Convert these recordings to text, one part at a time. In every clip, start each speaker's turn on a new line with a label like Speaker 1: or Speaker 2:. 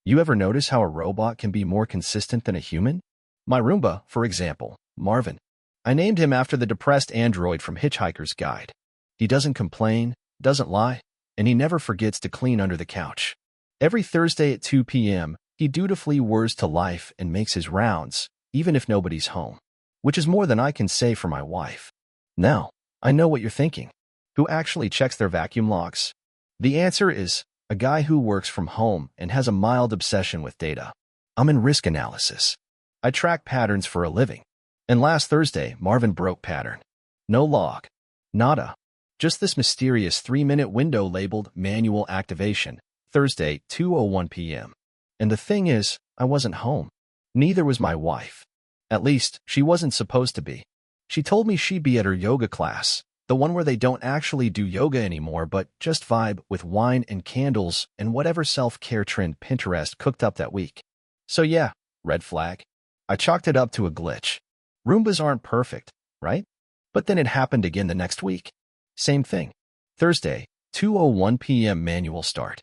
Speaker 1: You ever notice how a robot can be more consistent than a human? My Roomba, for example, Marvin. I named him after the depressed android from Hitchhiker's Guide. He doesn't complain, doesn't lie, and he never forgets to clean under the couch. Every Thursday at 2 p.m., he dutifully whirs to life and makes his rounds, even if nobody's home, which is more than I can say for my wife. Now, I know what you're thinking. Who actually checks their vacuum locks? The answer is a guy who works from home and has a mild obsession with data. I'm in risk analysis. I track patterns for a living. And last Thursday, Marvin broke pattern. No log. Nada. Just this mysterious 3-minute window labeled manual activation, Thursday, 2:01 p.m. And the thing is, I wasn't home. Neither was my wife. At least, she wasn't supposed to be. She told me she'd be at her yoga class, the one where they don't actually do yoga anymore but just vibe with wine and candles and whatever self-care trend Pinterest cooked up that week. So yeah, red flag. I chalked it up to a glitch. Roombas aren't perfect, right? But then it happened again the next week. Same thing. Thursday, 2:01 p.m. manual start.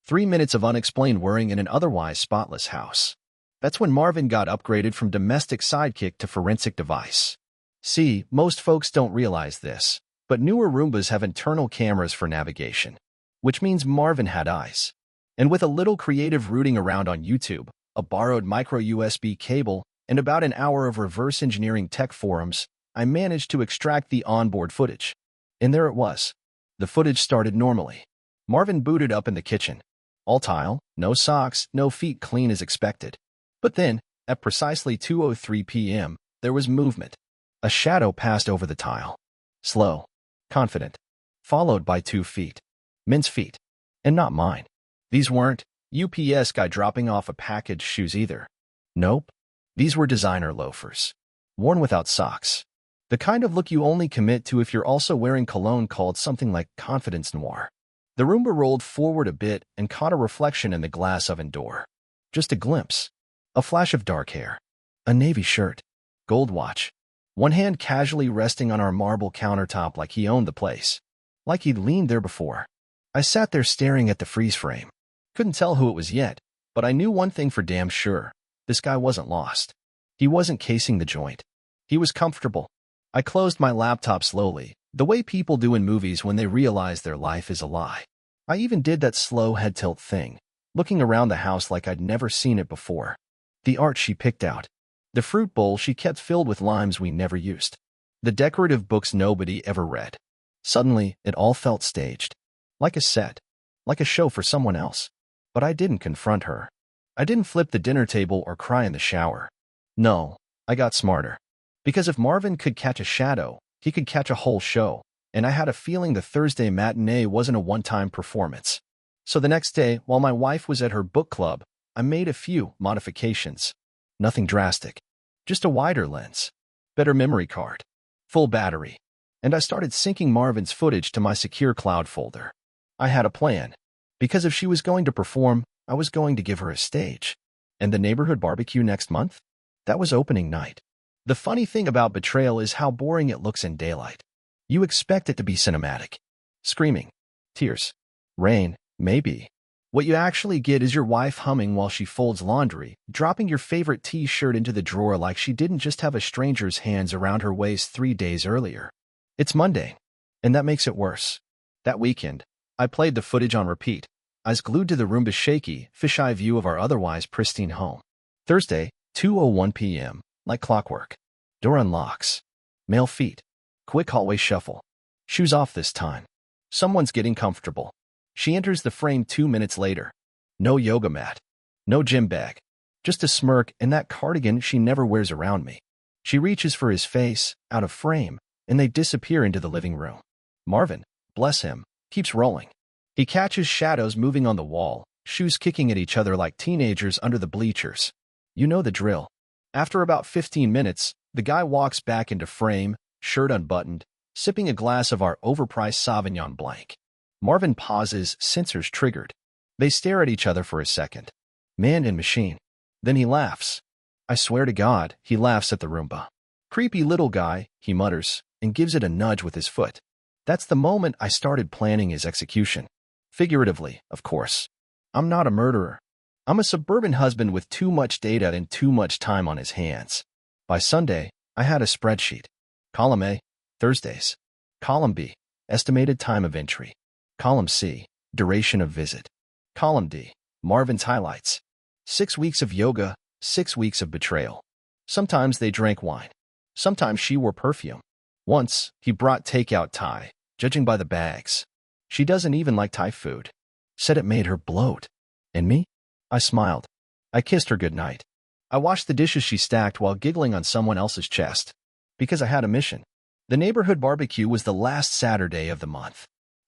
Speaker 1: 3 minutes of unexplained whirring in an otherwise spotless house. That's when Marvin got upgraded from domestic sidekick to forensic device. See, most folks don't realize this, but newer Roombas have internal cameras for navigation, which means Marvin had eyes. And with a little creative rooting around on YouTube, a borrowed micro USB cable, and about an hour of reverse engineering tech forums, I managed to extract the onboard footage. And there it was. The footage started normally. Marvin booted up in the kitchen. All tile, no socks, no feet, clean as expected. But then, at precisely 2:03 p.m., there was movement. A shadow passed over the tile. Slow, confident, followed by 2 feet. Men's feet. And not mine. These weren't UPS guy dropping off a package shoes either. Nope. These were designer loafers. Worn without socks. The kind of look you only commit to if you're also wearing cologne called something like Confidence Noir. The Roomba rolled forward a bit and caught a reflection in the glass oven door. Just a glimpse. A flash of dark hair. A navy shirt. Gold watch. One hand casually resting on our marble countertop like he owned the place. Like he'd leaned there before. I sat there staring at the freeze frame. Couldn't tell who it was yet, but I knew one thing for damn sure. This guy wasn't lost. He wasn't casing the joint. He was comfortable. I closed my laptop slowly, the way people do in movies when they realize their life is a lie. I even did that slow head tilt thing, looking around the house like I'd never seen it before. The art she picked out. The fruit bowl she kept filled with limes we never used. The decorative books nobody ever read. Suddenly, it all felt staged. Like a set. Like a show for someone else. But I didn't confront her. I didn't flip the dinner table or cry in the shower. No, I got smarter. Because if Marvin could catch a shadow, he could catch a whole show, and I had a feeling the Thursday matinee wasn't a one-time performance. So the next day, while my wife was at her book club, I made a few modifications. Nothing drastic. Just a wider lens. Better memory card. Full battery. And I started syncing Marvin's footage to my secure cloud folder. I had a plan. Because if she was going to perform, I was going to give her a stage. And the neighborhood barbecue next month? That was opening night. The funny thing about betrayal is how boring it looks in daylight. You expect it to be cinematic. Screaming. Tears. Rain. Maybe. What you actually get is your wife humming while she folds laundry, dropping your favorite t-shirt into the drawer like she didn't just have a stranger's hands around her waist 3 days earlier. It's Monday. And that makes it worse. That weekend, I played the footage on repeat, eyes glued to the Roomba's shaky, fisheye view of our otherwise pristine home. Thursday, 2:01 p.m., like clockwork. Door unlocks. Male feet. Quick hallway shuffle. Shoes off this time. Someone's getting comfortable. She enters the frame 2 minutes later. No yoga mat. No gym bag. Just a smirk and that cardigan she never wears around me. She reaches for his face, out of frame, and they disappear into the living room. Marvin, bless him, keeps rolling. He catches shadows moving on the wall, shoes kicking at each other like teenagers under the bleachers. You know the drill. After about 15 minutes, the guy walks back into frame, shirt unbuttoned, sipping a glass of our overpriced Sauvignon Blanc. Marvin pauses, sensors triggered. They stare at each other for a second. Man and machine. Then he laughs. I swear to God, he laughs at the Roomba. Creepy little guy, he mutters, and gives it a nudge with his foot. That's the moment I started planning his execution. Figuratively, of course. I'm not a murderer. I'm a suburban husband with too much data and too much time on his hands. By Sunday, I had a spreadsheet. Column A, Thursdays. Column B, estimated time of entry. Column C, duration of visit. Column D, Marvin's highlights. 6 weeks of yoga, 6 weeks of betrayal. Sometimes they drank wine. Sometimes she wore perfume. Once, he brought takeout Thai, judging by the bags. She doesn't even like Thai food. Said it made her bloat. And me? I smiled. I kissed her goodnight. I washed the dishes she stacked while giggling on someone else's chest. Because I had a mission. The neighborhood barbecue was the last Saturday of the month.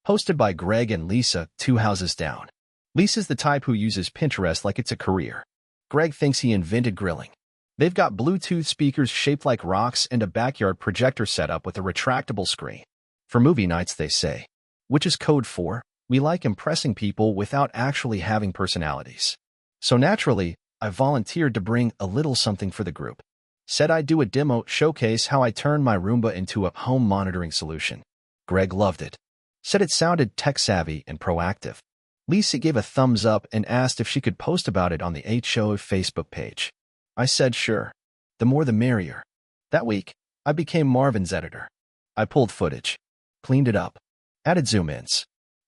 Speaker 1: Hosted by Greg and Lisa, 2 houses down. Lisa's the type who uses Pinterest like it's a career. Greg thinks he invented grilling. They've got Bluetooth speakers shaped like rocks and a backyard projector set up with a retractable screen. For movie nights, they say. Which is code for, we like impressing people without actually having personalities. So naturally, I volunteered to bring a little something for the group. Said I'd do a demo showcase how I turned my Roomba into a home monitoring solution. Greg loved it. Said it sounded tech-savvy and proactive. Lisa gave a thumbs up and asked if she could post about it on the HO Facebook page. I said sure. The more the merrier. That week, I became Marvin's editor. I pulled footage, cleaned it up, added zoom-ins,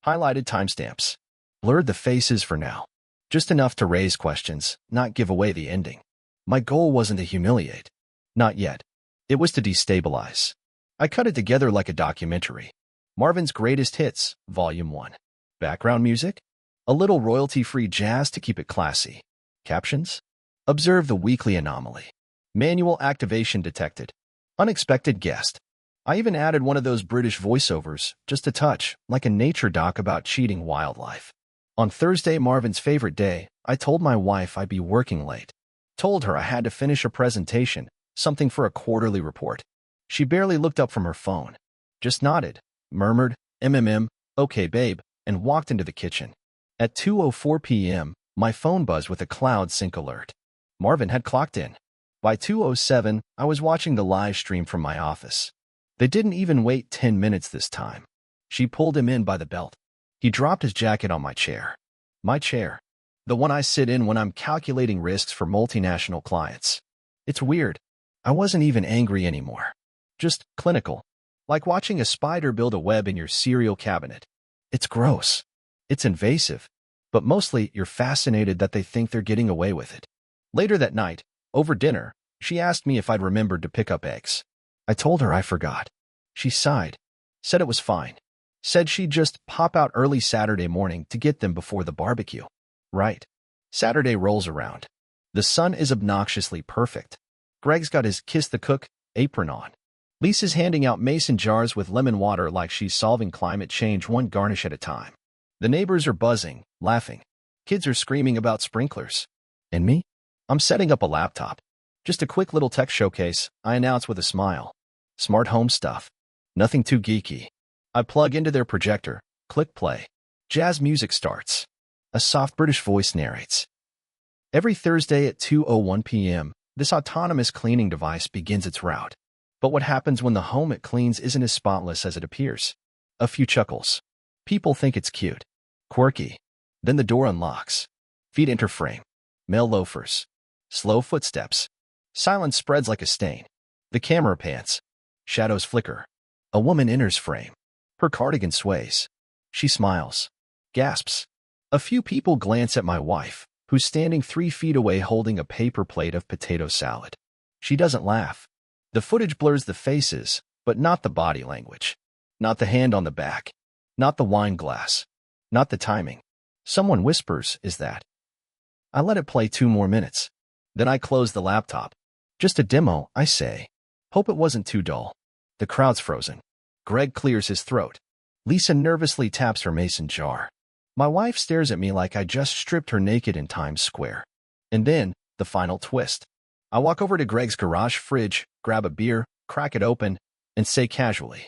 Speaker 1: highlighted timestamps, blurred the faces for now. Just enough to raise questions, not give away the ending. My goal wasn't to humiliate. Not yet. It was to destabilize. I cut it together like a documentary. Marvin's Greatest Hits, Volume 1. Background music? A little royalty-free jazz to keep it classy. Captions? Observe the weekly anomaly. Manual activation detected. Unexpected guest. I even added one of those British voiceovers, just a touch, like a nature doc about cheating wildlife. On Thursday, Marvin's favorite day, I told my wife I'd be working late. Told her I had to finish a presentation, something for a quarterly report. She barely looked up from her phone. Just nodded, murmured, okay babe, and walked into the kitchen. At 2:04 p.m., my phone buzzed with a cloud sync alert. Marvin had clocked in. By 2:07, I was watching the live stream from my office. They didn't even wait 10 minutes this time. She pulled him in by the belt. He dropped his jacket on my chair. My chair. The one I sit in when I'm calculating risks for multinational clients. It's weird. I wasn't even angry anymore. Just clinical. Like watching a spider build a web in your cereal cabinet. It's gross. It's invasive. But mostly, you're fascinated that they think they're getting away with it. Later that night, over dinner, she asked me if I'd remembered to pick up eggs. I told her I forgot. She sighed. Said it was fine. Said she'd just pop out early Saturday morning to get them before the barbecue. Right. Saturday rolls around. The sun is obnoxiously perfect. Greg's got his Kiss the Cook apron on. Lisa's handing out mason jars with lemon water like she's solving climate change one garnish at a time. The neighbors are buzzing, laughing. Kids are screaming about sprinklers. And me? I'm setting up a laptop. Just a quick little tech showcase, I announce with a smile. Smart home stuff. Nothing too geeky. I plug into their projector, click play. Jazz music starts. A soft British voice narrates. Every Thursday at 2:01 p.m., this autonomous cleaning device begins its route. But what happens when the home it cleans isn't as spotless as it appears? A few chuckles. People think it's cute. Quirky. Then the door unlocks. Feet enter frame. Male loafers. Slow footsteps. Silence spreads like a stain. The camera pans. Shadows flicker. A woman enters frame. Her cardigan sways. She smiles. Gasps. A few people glance at my wife, who's standing 3 feet away holding a paper plate of potato salad. She doesn't laugh. The footage blurs the faces, but not the body language. Not the hand on the back. Not the wine glass. Not the timing. Someone whispers, "Is that?" I let it play 2 more minutes. Then I close the laptop. Just a demo, I say. Hope it wasn't too dull. The crowd's frozen. Greg clears his throat. Lisa nervously taps her mason jar. My wife stares at me like I just stripped her naked in Times Square. And then, the final twist. I walk over to Greg's garage fridge, grab a beer, crack it open, and say casually,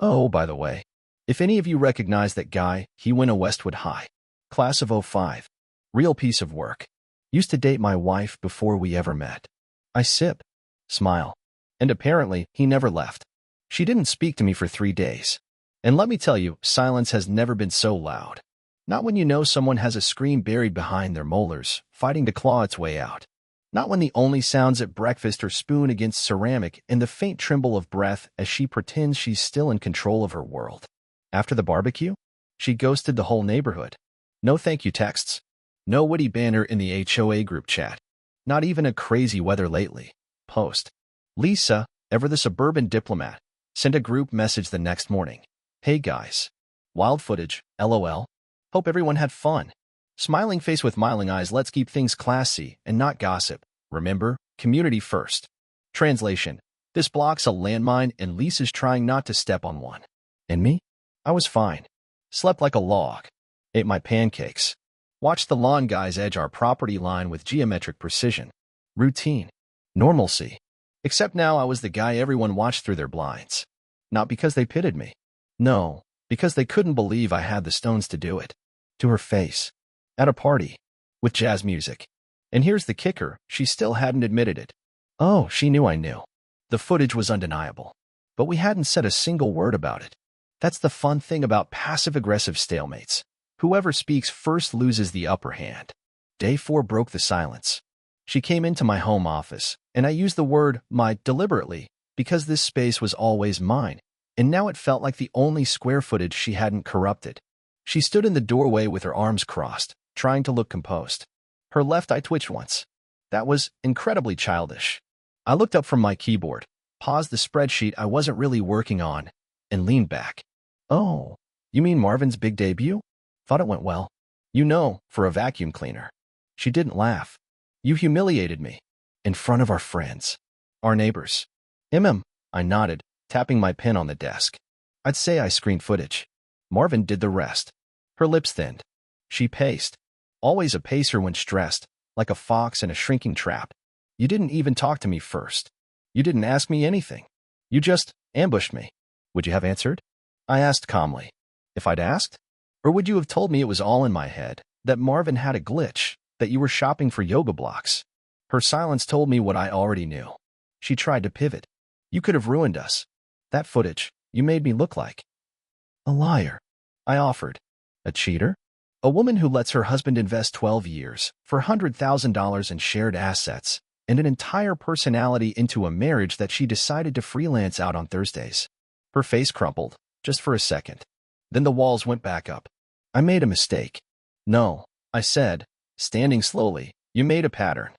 Speaker 1: "Oh, by the way, if any of you recognize that guy, he went to Westwood High. Class of '05. Real piece of work. Used to date my wife before we ever met." I sip, smile, and apparently he never left. She didn't speak to me for 3 days. And let me tell you, silence has never been so loud. Not when you know someone has a scream buried behind their molars, fighting to claw its way out. Not when the only sounds at breakfast are spoon against ceramic and the faint tremble of breath as she pretends she's still in control of her world. After the barbecue, she ghosted the whole neighborhood. No thank you texts. No witty banner in the HOA group chat. Not even a crazy weather lately post. Lisa, ever the suburban diplomat, sent a group message the next morning. Hey guys. Wild footage, LOL. Hope everyone had fun. Smiling face with smiling eyes. Let's keep things classy and not gossip. Remember, community first. Translation. This block's a landmine and Lisa's trying not to step on one. And me? I was fine. Slept like a log. Ate my pancakes. Watched the lawn guys edge our property line with geometric precision. Routine. Normalcy. Except now I was the guy everyone watched through their blinds. Not because they pitied me. No, because they couldn't believe I had the stones to do it. To her face. At a party. With jazz music. And here's the kicker, she still hadn't admitted it. Oh, she knew I knew. The footage was undeniable. But we hadn't said a single word about it. That's the fun thing about passive-aggressive stalemates. Whoever speaks first loses the upper hand. Day 4 broke the silence. She came into my home office, and I used the word my deliberately because this space was always mine, and now it felt like the only square footage she hadn't corrupted. She stood in the doorway with her arms crossed, trying to look composed. Her left eye twitched once. That was incredibly childish. I looked up from my keyboard, paused the spreadsheet I wasn't really working on, and leaned back. Oh, you mean Marvin's big debut? Thought it went well. You know, for a vacuum cleaner. She didn't laugh. You humiliated me. In front of our friends. Our neighbors. I nodded, tapping my pen on the desk. I'd say I screened footage. Marvin did the rest. Her lips thinned. She paced. Always a pacer when stressed, like a fox in a shrinking trap. You didn't even talk to me first. You didn't ask me anything. You just ambushed me. Would you have answered? I asked calmly. If I'd asked? Or would you have told me it was all in my head, that Marvin had a glitch, that you were shopping for yoga blocks? Her silence told me what I already knew. She tried to pivot. You could have ruined us. That footage, you made me look like a liar. I offered. A cheater? A woman who lets her husband invest 12 years for $100,000 in shared assets and an entire personality into a marriage that she decided to freelance out on Thursdays. Her face crumpled, just for a second. Then the walls went back up. I made a mistake. No, I said, standing slowly, you made a pattern.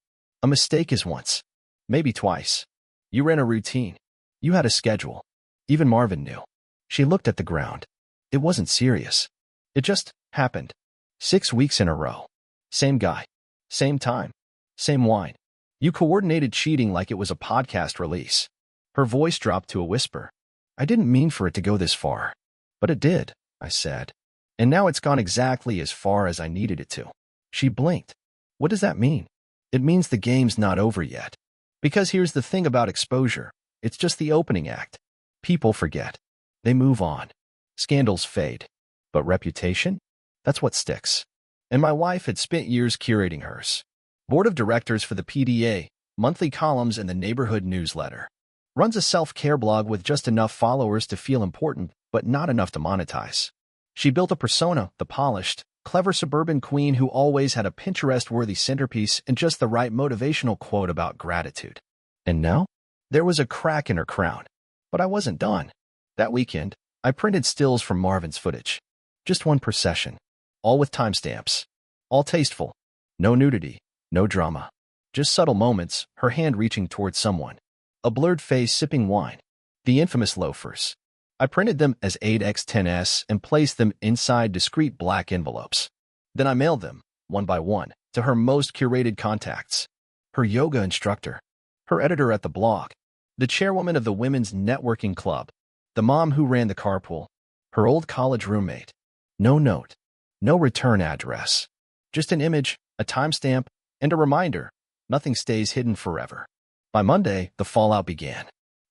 Speaker 1: A mistake is once. Maybe twice. You ran a routine. You had a schedule. Even Marvin knew. She looked at the ground. It wasn't serious. It just happened. 6 weeks in a row. Same guy. Same time. Same wine. You coordinated cheating like it was a podcast release. Her voice dropped to a whisper. I didn't mean for it to go this far. But it did, I said. And now it's gone exactly as far as I needed it to. She blinked. What does that mean? It means the game's not over yet. Because here's the thing about exposure. It's just the opening act. People forget. They move on. Scandals fade. But reputation? That's what sticks. And my wife had spent years curating hers. Board of directors for the PDA, monthly columns in the neighborhood newsletter. Runs a self-care blog with just enough followers to feel important, but not enough to monetize. She built a persona, the polished, clever suburban queen who always had a Pinterest-worthy centerpiece and just the right motivational quote about gratitude. And now? There was a crack in her crown. But I wasn't done. That weekend, I printed stills from Marvin's footage. Just one per session. All with timestamps. All tasteful. No nudity. No drama. Just subtle moments, her hand reaching towards someone. A blurred face sipping wine. The infamous loafers. I printed them as 8x10s and placed them inside discreet black envelopes. Then I mailed them, one by one, to her most curated contacts. Her yoga instructor. Her editor at the blog. The chairwoman of the women's networking club. The mom who ran the carpool. Her old college roommate. No note. No return address. Just an image, a timestamp, and a reminder. Nothing stays hidden forever. By Monday, the fallout began.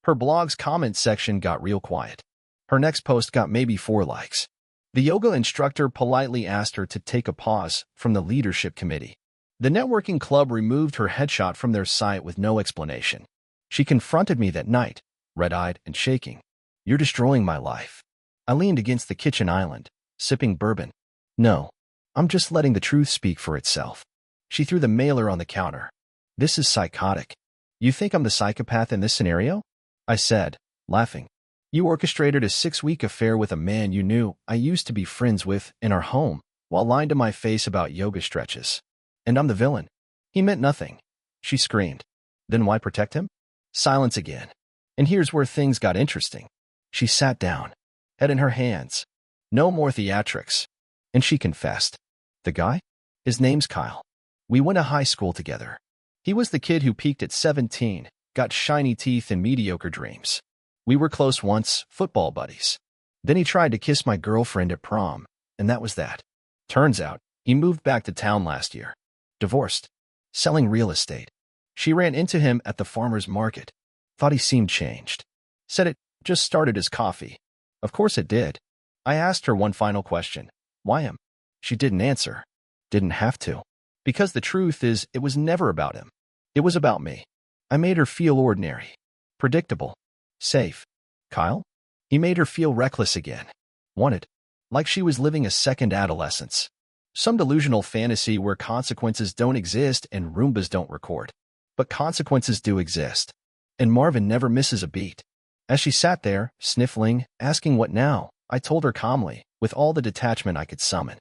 Speaker 1: Her blog's comment section got real quiet. Her next post got maybe 4 likes. The yoga instructor politely asked her to take a pause from the leadership committee. The networking club removed her headshot from their site with no explanation. She confronted me that night, red-eyed and shaking. You're destroying my life. I leaned against the kitchen island, sipping bourbon. No, I'm just letting the truth speak for itself. She threw the mailer on the counter. This is psychotic. You think I'm the psychopath in this scenario? I said, laughing. You orchestrated a 6-week affair with a man you knew I used to be friends with in our home, while lying to my face about yoga stretches. And I'm the villain. He meant nothing. She screamed. Then why protect him? Silence again. And here's where things got interesting. She sat down, head in her hands. No more theatrics. And she confessed. The guy? His name's Kyle. We went to high school together. He was the kid who peaked at 17, got shiny teeth and mediocre dreams. We were close once, football buddies. Then he tried to kiss my girlfriend at prom, and that was that. Turns out, he moved back to town last year. Divorced. Selling real estate. She ran into him at the farmer's market. Thought he seemed changed. Said it just started as coffee. Of course it did. I asked her one final question. Why him? She didn't answer. Didn't have to. Because the truth is, it was never about him. It was about me. I made her feel ordinary. Predictable. Safe. Kyle? He made her feel reckless again. Wanted. Like she was living a second adolescence. Some delusional fantasy where consequences don't exist and Roombas don't record. But consequences do exist. And Marvin never misses a beat. As she sat there, sniffling, asking what now, I told her calmly, with all the detachment I could summon.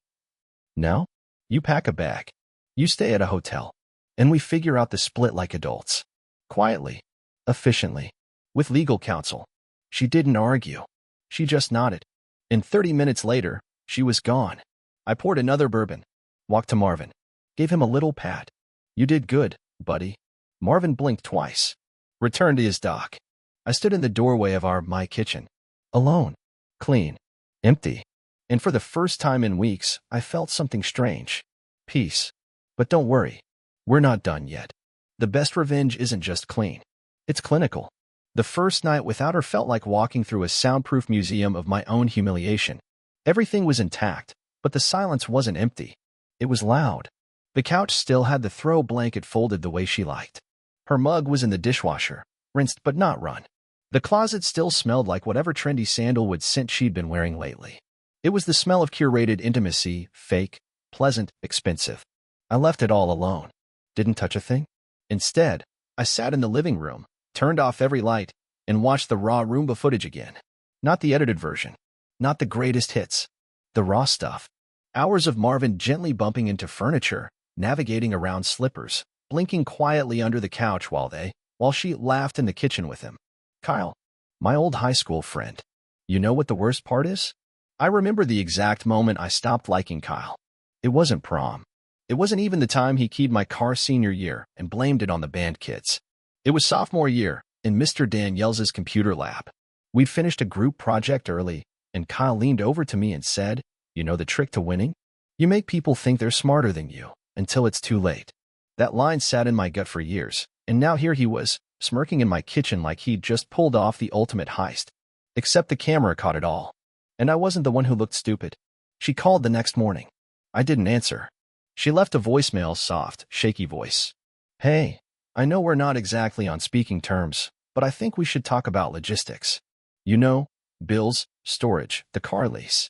Speaker 1: Now? You pack a bag. You stay at a hotel. And we figure out the split like adults. Quietly. Efficiently. With legal counsel. She didn't argue. She just nodded. And 30 minutes later, she was gone. I poured another bourbon. Walked to Marvin. Gave him a little pat. You did good, buddy. Marvin blinked twice. Returned to his dock. I stood in the doorway of my kitchen. Alone. Clean. Empty. And for the first time in weeks, I felt something strange. Peace. But don't worry. We're not done yet. The best revenge isn't just clean. It's clinical. The first night without her felt like walking through a soundproof museum of my own humiliation. Everything was intact, but the silence wasn't empty. It was loud. The couch still had the throw blanket folded the way she liked. Her mug was in the dishwasher, rinsed but not run. The closet still smelled like whatever trendy sandalwood scent she'd been wearing lately. It was the smell of curated intimacy, fake, pleasant, expensive. I left it all alone. Didn't touch a thing. Instead, I sat in the living room, turned off every light, and watched the raw Roomba footage again. Not the edited version. Not the greatest hits. The raw stuff. Hours of Marvin gently bumping into furniture, navigating around slippers, blinking quietly under the couch while she laughed in the kitchen with him. Kyle. My old high school friend. You know what the worst part is? I remember the exact moment I stopped liking Kyle. It wasn't prom. It wasn't even the time he keyed my car senior year and blamed it on the band kids. It was sophomore year, in Mr. Danielle's computer lab. We'd finished a group project early, and Kyle leaned over to me and said, you know the trick to winning? You make people think they're smarter than you, until it's too late. That line sat in my gut for years, and now here he was, smirking in my kitchen like he'd just pulled off the ultimate heist. Except the camera caught it all. And I wasn't the one who looked stupid. She called the next morning. I didn't answer. She left a voicemail, soft, shaky voice. Hey, I know we're not exactly on speaking terms, but I think we should talk about logistics. You know, bills, storage, the car lease.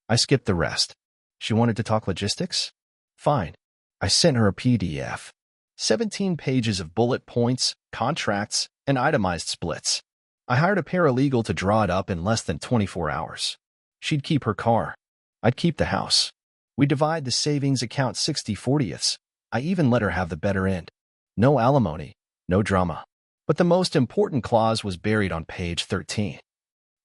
Speaker 1: I skipped the rest. She wanted to talk logistics? Fine. I sent her a PDF. 17 pages of bullet points, contracts, and itemized splits. I hired a paralegal to draw it up in less than 24 hours. She'd keep her car. I'd keep the house. We divide the savings account 60/40ths. I even let her have the better end. No alimony, no drama. But the most important clause was buried on page 13.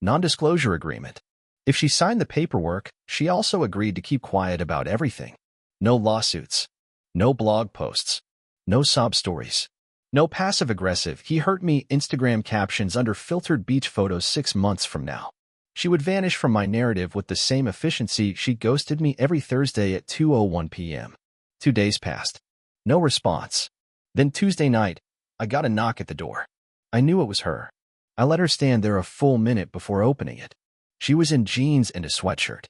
Speaker 1: Non-disclosure agreement. If she signed the paperwork, she also agreed to keep quiet about everything. No lawsuits. No blog posts. No sob stories. No passive-aggressive, he hurt me Instagram captions under filtered beach photos 6 months from now. She would vanish from my narrative with the same efficiency she ghosted me every Thursday at 2:01 p.m. 2 days passed. No response. Then Tuesday night, I got a knock at the door. I knew it was her. I let her stand there a full minute before opening it. She was in jeans and a sweatshirt.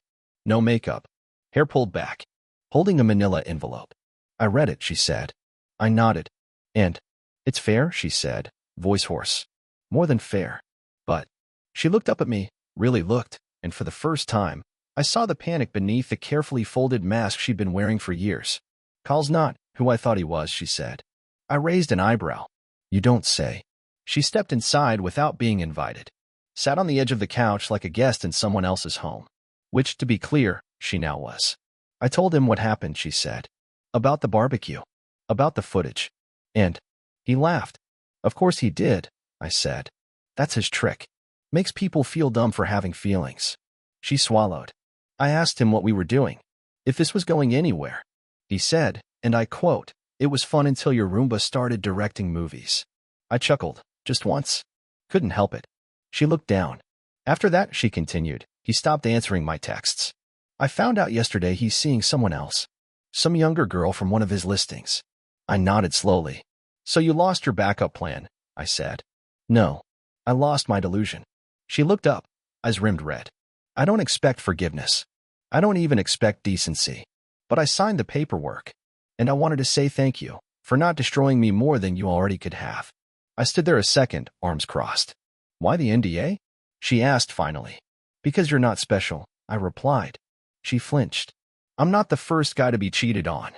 Speaker 1: No makeup. Hair pulled back. Holding a manila envelope. I read it, she said. I nodded. And, it's fair, she said, voice hoarse. More than fair. But, she looked up at me, really looked, and for the first time, I saw the panic beneath the carefully folded mask she'd been wearing for years. Kyle's not who I thought he was, she said. I raised an eyebrow. You don't say. She stepped inside without being invited. Sat on the edge of the couch like a guest in someone else's home. Which, to be clear, she now was. I told him what happened, she said. About the barbecue. About the footage. And he laughed. Of course he did, I said. That's his trick. Makes people feel dumb for having feelings. She swallowed. I asked him what we were doing. If this was going anywhere. He said, and I quote, "It was fun until your Roomba started directing movies." I chuckled. Just once. Couldn't help it. She looked down. After that, she continued, he stopped answering my texts. I found out yesterday he's seeing someone else. Some younger girl from one of his listings. I nodded slowly. So you lost your backup plan, I said. No. I lost my delusion. She looked up, eyes rimmed red. I don't expect forgiveness. I don't even expect decency. But I signed the paperwork. And I wanted to say thank you for not destroying me more than you already could have. I stood there a second, arms crossed. Why the NDA? She asked finally. Because you're not special, I replied. She flinched. I'm not the first guy to be cheated on.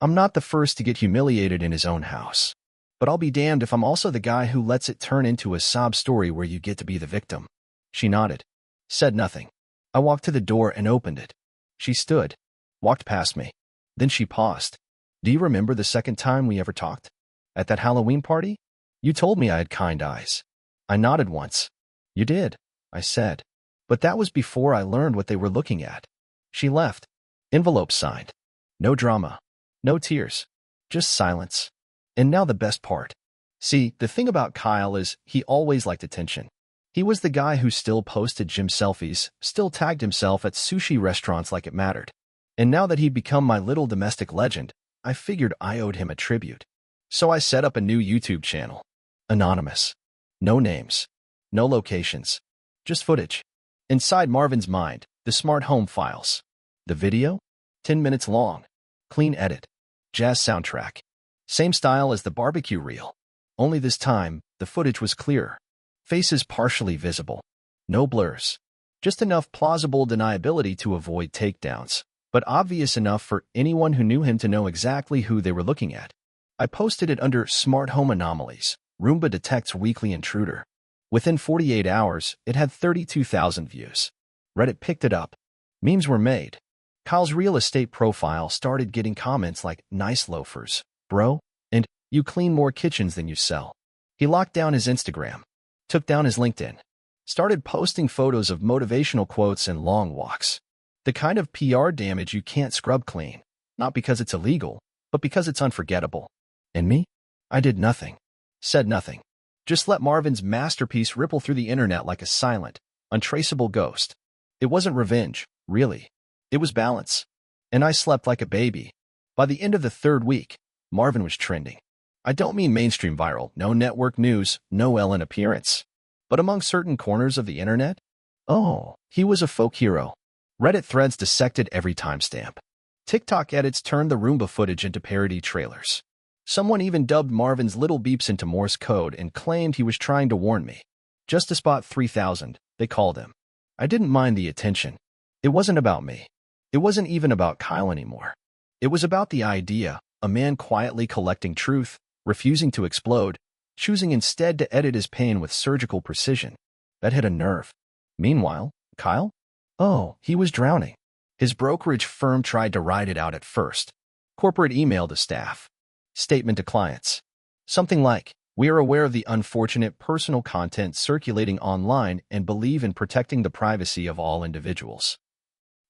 Speaker 1: I'm not the first to get humiliated in his own house. But I'll be damned if I'm also the guy who lets it turn into a sob story where you get to be the victim. She nodded. Said nothing. I walked to the door and opened it. She stood. Walked past me. Then she paused. Do you remember the second time we ever talked? At that Halloween party? You told me I had kind eyes. I nodded once. You did, I said. But that was before I learned what they were looking at. She left. Envelope signed. No drama. No tears. Just silence. And now the best part. See, the thing about Kyle is he always liked attention. He was the guy who still posted gym selfies, still tagged himself at sushi restaurants like it mattered. And now that he'd become my little domestic legend, I figured I owed him a tribute. So I set up a new YouTube channel. Anonymous. No names. No locations. Just footage. Inside Marvin's mind, the smart home files. The video? 10 minutes long. Clean edit. Jazz soundtrack. Same style as the barbecue reel. Only this time, the footage was clearer. Faces partially visible. No blurs. Just enough plausible deniability to avoid takedowns, but obvious enough for anyone who knew him to know exactly who they were looking at. I posted it under Smart Home Anomalies. Roomba detects weekly intruder. Within 48 hours, it had 32,000 views. Reddit picked it up. Memes were made. Kyle's real estate profile started getting comments like, nice loafers, bro, and you clean more kitchens than you sell. He locked down his Instagram, took down his LinkedIn, started posting photos of motivational quotes and long walks. The kind of PR damage you can't scrub clean, not because it's illegal, but because it's unforgettable. And me? I did nothing. Said nothing. Just let Marvin's masterpiece ripple through the internet like a silent, untraceable ghost. It wasn't revenge, really. It was balance. And I slept like a baby. By the end of the third week, Marvin was trending. I don't mean mainstream viral, no network news, no Ellen appearance. But among certain corners of the internet, oh, he was a folk hero. Reddit threads dissected every timestamp. TikTok edits turned the Roomba footage into parody trailers. Someone even dubbed Marvin's little beeps into Morse code and claimed he was trying to warn me. Just to spot 3,000, they called him. I didn't mind the attention. It wasn't about me. It wasn't even about Kyle anymore. It was about the idea, a man quietly collecting truth, refusing to explode, choosing instead to edit his pain with surgical precision. That hit a nerve. Meanwhile, Kyle? Oh, he was drowning. His brokerage firm tried to ride it out at first. Corporate email to staff. Statement to clients. Something like, we are aware of the unfortunate personal content circulating online and believe in protecting the privacy of all individuals.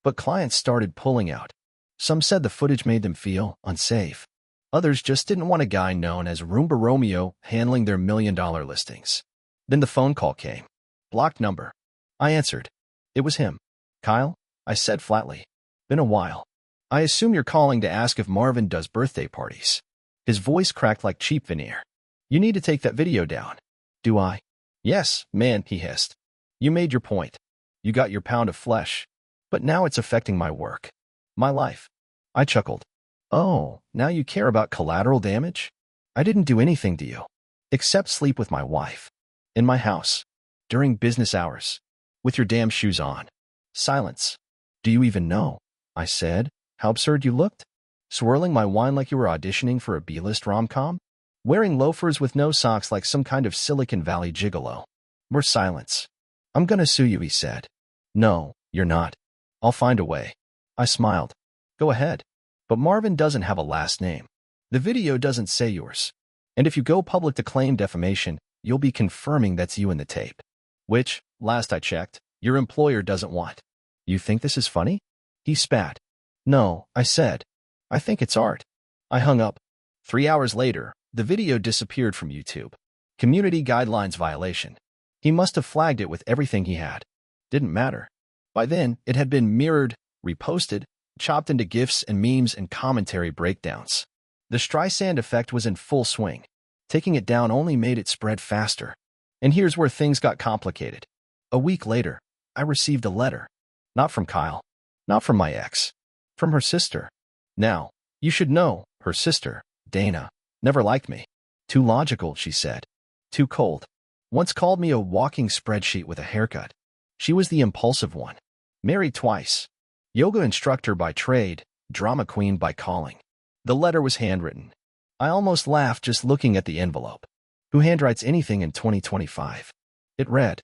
Speaker 1: But clients started pulling out. Some said the footage made them feel unsafe. Others just didn't want a guy known as Roomba Romeo handling their million-dollar listings. Then the phone call came. Blocked number. I answered. It was him. Kyle, I said flatly. Been a while. I assume you're calling to ask if Marvin does birthday parties. His voice cracked like cheap veneer. You need to take that video down. Do I? Yes, man, he hissed. You made your point. You got your pound of flesh. But now it's affecting my work. My life. I chuckled. Oh, now you care about collateral damage? I didn't do anything to you. Except sleep with my wife. In my house. During business hours. With your damn shoes on. Silence. Do you even know? I said. How absurd you looked. Swirling my wine like you were auditioning for a B-list rom-com? Wearing loafers with no socks like some kind of Silicon Valley gigolo. More silence. I'm gonna sue you, he said. No, you're not. I'll find a way. I smiled. Go ahead. But Marvin doesn't have a last name. The video doesn't say yours. And if you go public to claim defamation, you'll be confirming that's you in the tape. Which, last I checked, your employer doesn't want. You think this is funny? He spat. No, I said. I think it's art. I hung up. 3 hours later, the video disappeared from YouTube. Community guidelines violation. He must have flagged it with everything he had. Didn't matter. By then, it had been mirrored, reposted, chopped into GIFs and memes and commentary breakdowns. The Streisand effect was in full swing. Taking it down only made it spread faster. And here's where things got complicated. A week later, I received a letter. Not from Kyle. Not from my ex. From her sister. Now, you should know, her sister, Dana, never liked me. Too logical, she said. Too cold. Once called me a walking spreadsheet with a haircut. She was the impulsive one. Married twice. Yoga instructor by trade, drama queen by calling. The letter was handwritten. I almost laughed just looking at the envelope. Who handwrites anything in 2025? It read,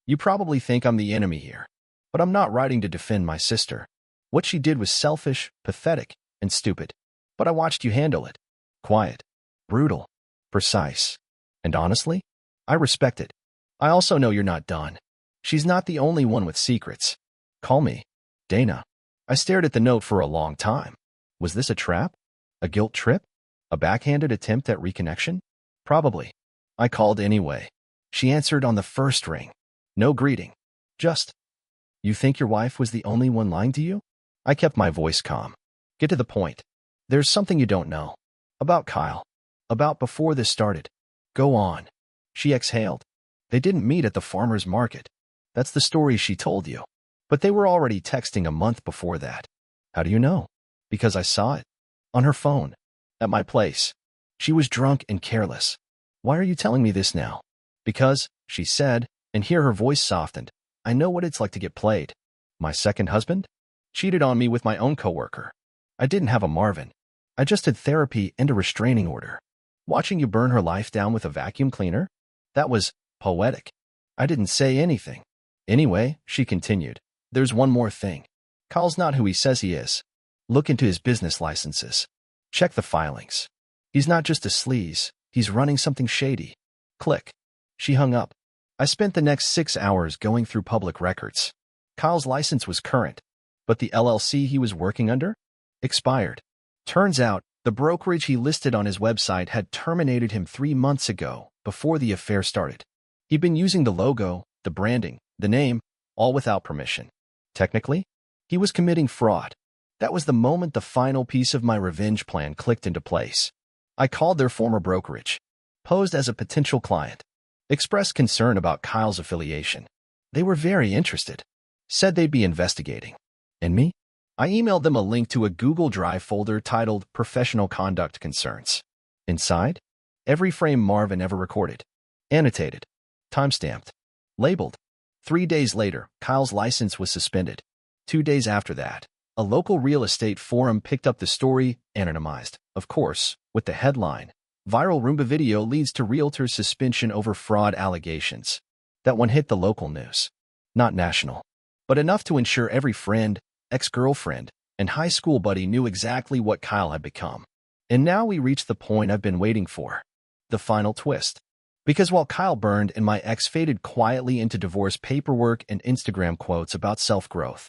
Speaker 1: You probably think I'm the enemy here, but I'm not writing to defend my sister. What she did was selfish, pathetic, and stupid. But I watched you handle it. Quiet, brutal, precise. And honestly, I respect it. I also know you're not done. She's not the only one with secrets. Call me Dana. I stared at the note for a long time. Was this a trap? A guilt trip? A backhanded attempt at reconnection? Probably. I called anyway. She answered on the first ring. No greeting. Just, You think your wife was the only one lying to you? I kept my voice calm. Get to the point. There's something you don't know. About Kyle. About before this started. Go on. She exhaled. They didn't meet at the farmer's market. That's the story she told you. But they were already texting a month before that. How do you know? Because I saw it. On her phone. At my place. She was drunk and careless. Why are you telling me this now? Because, she said, and here her voice softened, I know what it's like to get played. My second husband? Cheated on me with my own coworker. I didn't have a Marvin. I just had therapy and a restraining order. Watching you burn her life down with a vacuum cleaner? That was poetic. I didn't say anything. Anyway, she continued, there's one more thing. Kyle's not who he says he is. Look into his business licenses. Check the filings. He's not just a sleaze, he's running something shady. Click. She hung up. I spent the next 6 hours going through public records. Kyle's license was current, but the LLC he was working under? Expired. Turns out, the brokerage he listed on his website had terminated him 3 months ago, before the affair started. He'd been using the logo, the branding, the name, all without permission. Technically, he was committing fraud. That was the moment the final piece of my revenge plan clicked into place. I called their former brokerage, posed as a potential client, expressed concern about Kyle's affiliation. They were very interested, said they'd be investigating. And me? I emailed them a link to a Google Drive folder titled Professional Conduct Concerns. Inside, every frame Marvin ever recorded. Annotated. Timestamped. Labeled. 3 days later, Kyle's license was suspended. 2 days after that, a local real estate forum picked up the story, anonymized, of course, with the headline, Viral Roomba Video Leads to Realtor Suspension Over Fraud Allegations. That one hit the local news. Not national, but enough to ensure every friend, ex-girlfriend, and high school buddy knew exactly what Kyle had become. And now we reached the point I've been waiting for. The final twist. Because while Kyle burned and my ex faded quietly into divorce paperwork and Instagram quotes about self-growth,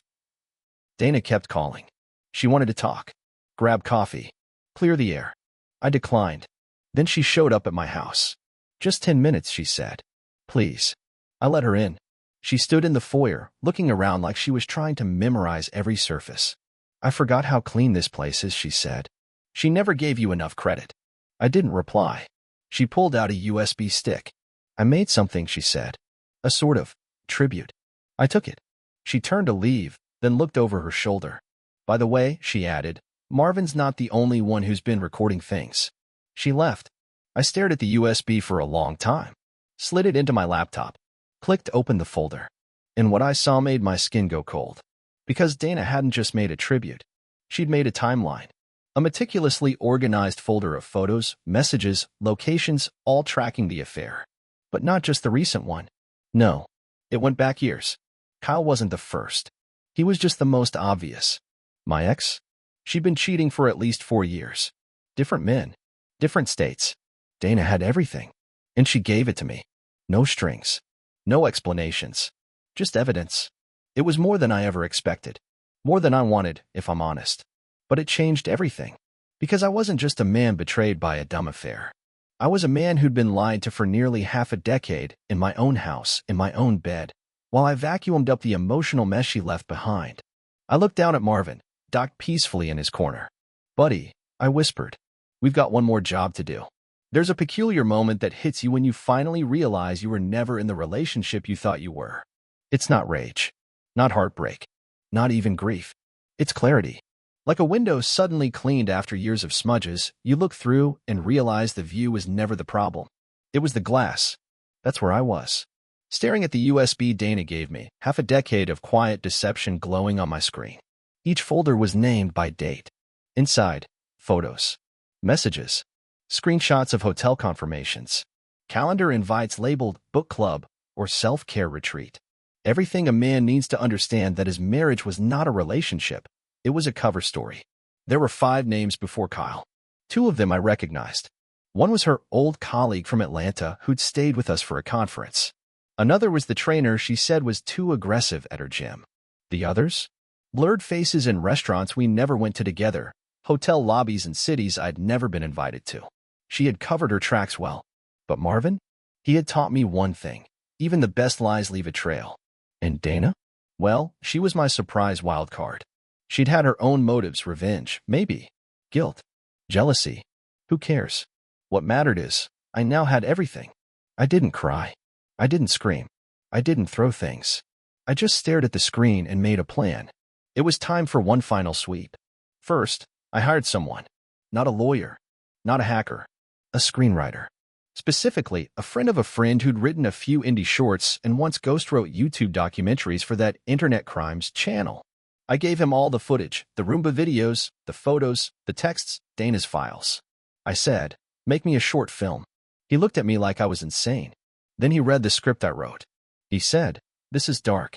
Speaker 1: Dana kept calling. She wanted to talk. Grab coffee. Clear the air. I declined. Then she showed up at my house. Just 10 minutes, she said. Please. I let her in. She stood in the foyer, looking around like she was trying to memorize every surface. I forgot how clean this place is, she said. She never gave you enough credit. I didn't reply. She pulled out a USB stick. I made something, she said. A sort of tribute. I took it. She turned to leave, then looked over her shoulder. By the way, she added, Marvin's not the only one who's been recording things. She left. I stared at the USB for a long time. Slid it into my laptop. Clicked open the folder. And what I saw made my skin go cold. Because Dana hadn't just made a tribute. She'd made a timeline. A meticulously organized folder of photos, messages, locations, all tracking the affair. But not just the recent one. No, it went back years. Kyle wasn't the first. He was just the most obvious. My ex? She'd been cheating for at least 4 years. Different men. Different states. Dana had everything. And she gave it to me. No strings. No explanations. Just evidence. It was more than I ever expected. More than I wanted, if I'm honest. But it changed everything. Because I wasn't just a man betrayed by a dumb affair. I was a man who'd been lied to for nearly half a decade, in my own house, in my own bed, while I vacuumed up the emotional mess she left behind. I looked down at Marvin, docked peacefully in his corner. Buddy, I whispered, we've got one more job to do. There's a peculiar moment that hits you when you finally realize you were never in the relationship you thought you were. It's not rage. Not heartbreak. Not even grief. It's clarity. Like a window suddenly cleaned after years of smudges, you look through and realize the view was never the problem. It was the glass. That's where I was. Staring at the USB Dana gave me, half a decade of quiet deception glowing on my screen. Each folder was named by date. Inside, photos, messages, screenshots of hotel confirmations, calendar invites labeled book club or self-care retreat. Everything a man needs to understand that his marriage was not a relationship. It was a cover story. There were 5 names before Kyle. 2 of them I recognized. One was her old colleague from Atlanta who'd stayed with us for a conference. Another was the trainer she said was too aggressive at her gym. The others? Blurred faces in restaurants we never went to together, hotel lobbies in cities I'd never been invited to. She had covered her tracks well. But Marvin? He had taught me one thing. Even the best lies leave a trail. And Dana? Well, she was my surprise wild card. She'd had her own motives, revenge, maybe, guilt, jealousy. Who cares? What mattered is, I now had everything. I didn't cry. I didn't scream. I didn't throw things. I just stared at the screen and made a plan. It was time for one final sweep. First, I hired someone. Not a lawyer. Not a hacker. A screenwriter. Specifically, a friend of a friend who'd written a few indie shorts and once ghost-wrote YouTube documentaries for that internet crimes channel. I gave him all the footage, the Roomba videos, the photos, the texts, Dana's files. I said, make me a short film. He looked at me like I was insane. Then he read the script I wrote. He said, this is dark.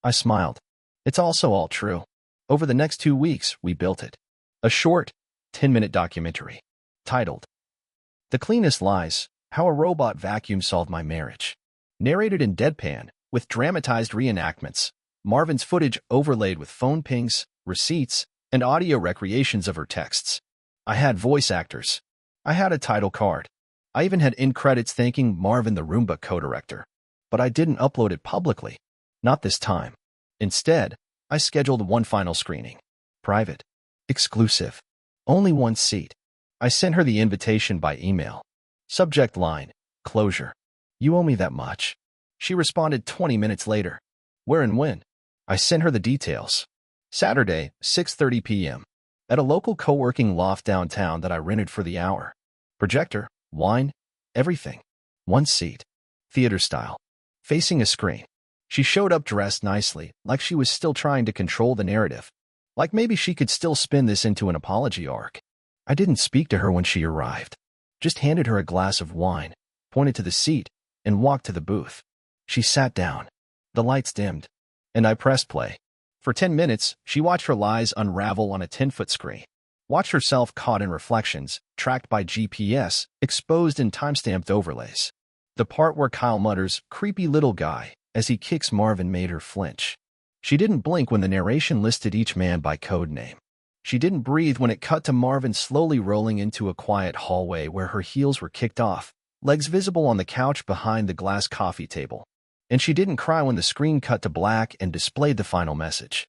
Speaker 1: I smiled. It's also all true. Over the next 2 weeks, we built it. A short, 10-minute documentary. Titled, The Cleanest Lies, How a Robot Vacuum Solved My Marriage. Narrated in deadpan, with dramatized reenactments. Marvin's footage overlaid with phone pings, receipts, and audio recreations of her texts. I had voice actors. I had a title card. I even had end credits thanking Marvin the Roomba co-director. But I didn't upload it publicly. Not this time. Instead, I scheduled one final screening. Private. Exclusive. Only one seat. I sent her the invitation by email. Subject line, closure. You owe me that much. She responded 20 minutes later. Where and when? I sent her the details. Saturday, 6:30 p.m. At a local co-working loft downtown that I rented for the hour. Projector, wine, everything. One seat. Theater style. Facing a screen. She showed up dressed nicely, like she was still trying to control the narrative. Like maybe she could still spin this into an apology arc. I didn't speak to her when she arrived. Just handed her a glass of wine, pointed to the seat, and walked to the booth. She sat down. The lights dimmed. And I pressed play. For 10 minutes, she watched her lies unravel on a 10-foot screen. Watched herself caught in reflections, tracked by GPS, exposed in time-stamped overlays. The part where Kyle mutters, creepy little guy, as he kicks Marvin made her flinch. She didn't blink when the narration listed each man by code name. She didn't breathe when it cut to Marvin slowly rolling into a quiet hallway where her heels were kicked off, legs visible on the couch behind the glass coffee table. And she didn't cry when the screen cut to black and displayed the final message.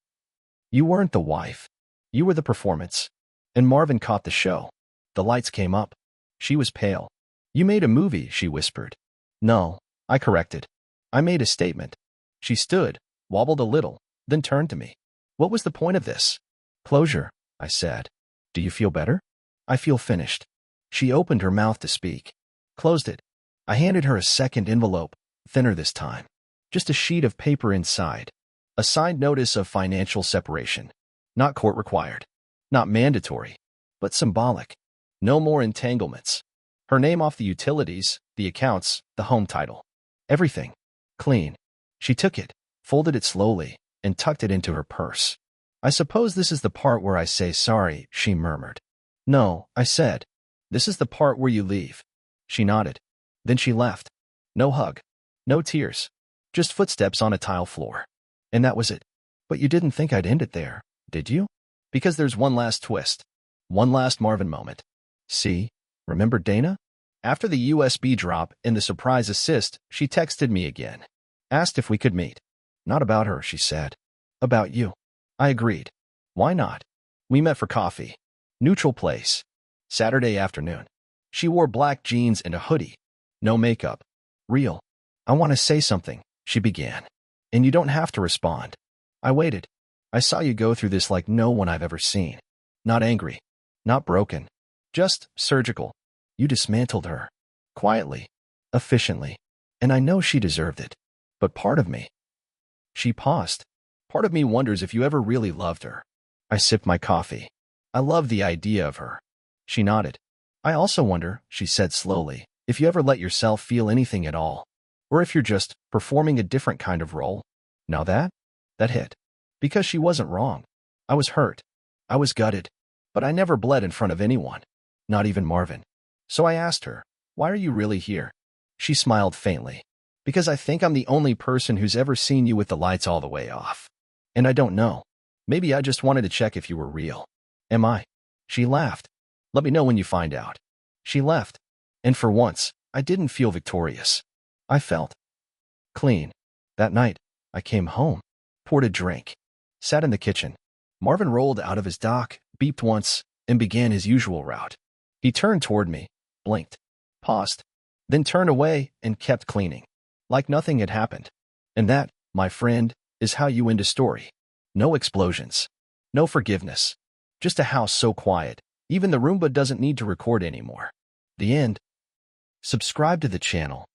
Speaker 1: You weren't the wife. You were the performance. And Marvin caught the show. The lights came up. She was pale. You made a movie, she whispered. No, I corrected. I made a statement. She stood, wobbled a little, then turned to me. What was the point of this? Closure, I said. Do you feel better? I feel finished. She opened her mouth to speak. Closed it. I handed her a second envelope, thinner this time. Just a sheet of paper inside. A signed notice of financial separation. Not court required. Not mandatory. But symbolic. No more entanglements. Her name off the utilities, the accounts, the home title. Everything. Clean. She took it, folded it slowly, and tucked it into her purse. I suppose this is the part where I say sorry, she murmured. No, I said. This is the part where you leave. She nodded. Then she left. No hug. No tears. Just footsteps on a tile floor. And that was it. But you didn't think I'd end it there, did you? Because there's one last twist. One last Marvin moment. See? Remember Dana? After the USB drop and the surprise assist, she texted me again. Asked if we could meet. Not about her, she said. About you. I agreed. Why not? We met for coffee. Neutral place. Saturday afternoon. She wore black jeans and a hoodie. No makeup. Real. I want to say something, she began. And you don't have to respond. I waited. I saw you go through this like no one I've ever seen. Not angry. Not broken. Just surgical. You dismantled her. Quietly. Efficiently. And I know she deserved it. But part of me. She paused. Part of me wonders if you ever really loved her. I sipped my coffee. I love the idea of her. She nodded. I also wonder, she said slowly, if you ever let yourself feel anything at all. Or if you're just performing a different kind of role. Now that hit. Because she wasn't wrong. I was hurt. I was gutted. But I never bled in front of anyone. Not even Marvin. So I asked her, why are you really here? She smiled faintly. Because I think I'm the only person who's ever seen you with the lights all the way off. And I don't know. Maybe I just wanted to check if you were real. Am I? She laughed. Let me know when you find out. She left. And for once, I didn't feel victorious. I felt clean. That night, I came home, poured a drink, sat in the kitchen. Marvin rolled out of his dock, beeped once, and began his usual route. He turned toward me, blinked, paused, then turned away and kept cleaning, like nothing had happened. And that, my friend, is how you end a story. No explosions. No forgiveness. Just a house so quiet, even the Roomba doesn't need to record anymore. The end. Subscribe to the channel